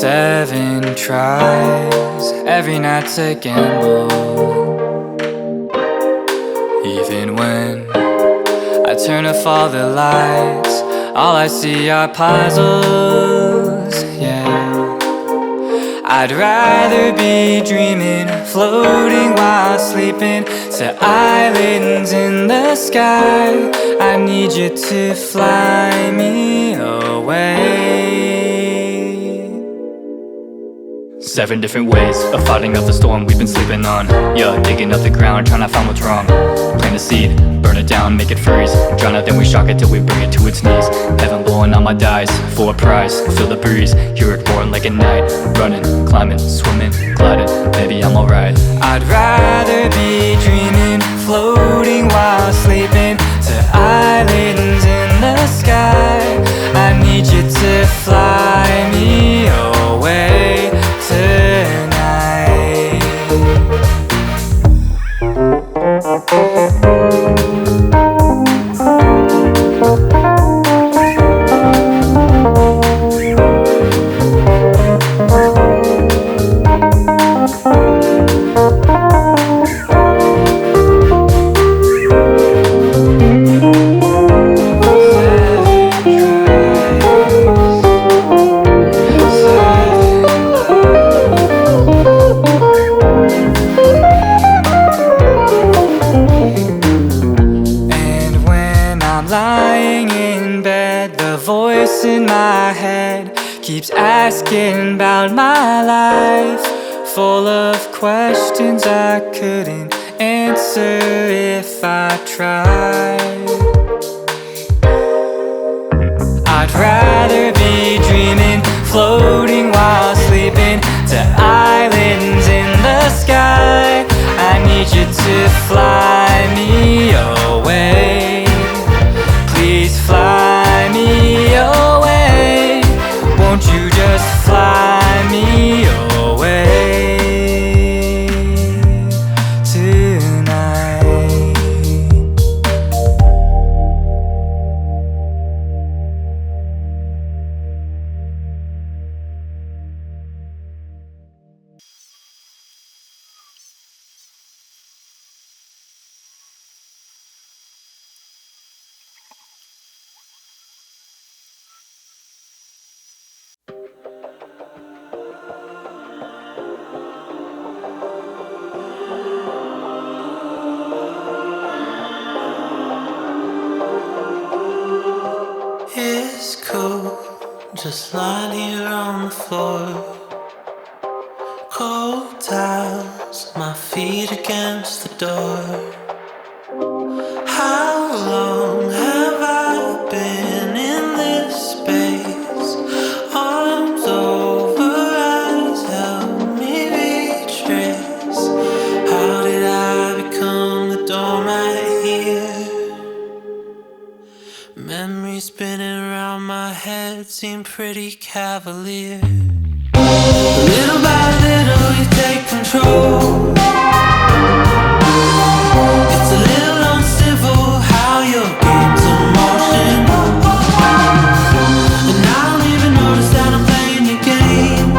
7 tries, every night's a gamble. Even when I turn off all the lights, all I see are puzzles, yeah. I'd rather be dreaming, floating while sleeping, to islands in the sky. I need you to fly me away. 7 different ways of fighting off the storm we've been sleeping on. Yeah, digging up the ground, trying to find what's wrong. Plant a seed, burn it down, make it freeze. Drown it, then we shock it till we bring it to its knees. Heaven blowing on my dice, for a prize. Feel the breeze, hear it roaring like a night. Running, climbing, swimming, gliding, maybe I'm alright. I'd rather be dreaming, floating while sleeping, to islands in the sky. I need you to fly me away tonight. In my head keeps asking about my life, full of questions I couldn't answer if I tried. I'd rather be dreaming, floating while sleeping, to islands in the sky. I need you to fly me away. Please fly me away. Won't you just fly me away tonight? It's cool, just lying here on the floor. Cold towels, my feet against the door. How long have I been in this space? Arms over eyes, help me retrace. How did I become the doormat here? Memories spinning around my head seem pretty cavalier. Little by little you take control. It's a little uncivil how your game's in motion, and I don't even notice that I'm playing your game.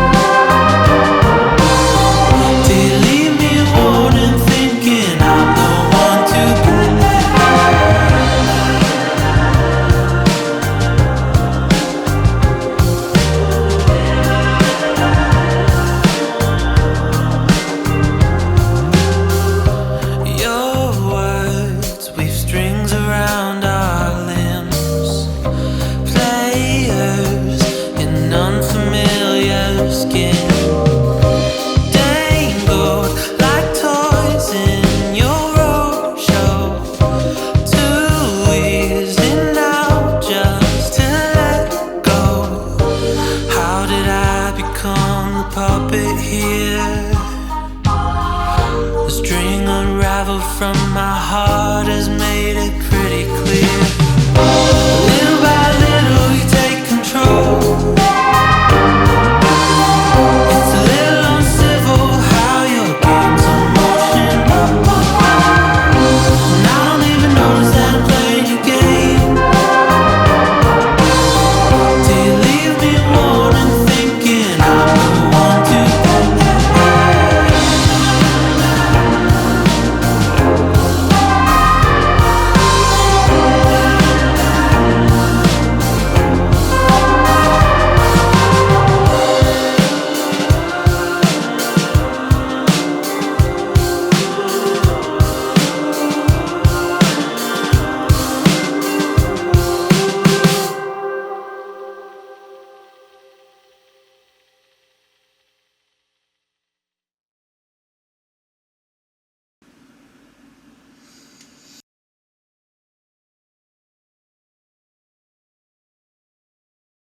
Till you leave me a warning, thinking I'm the one to blame. From my heart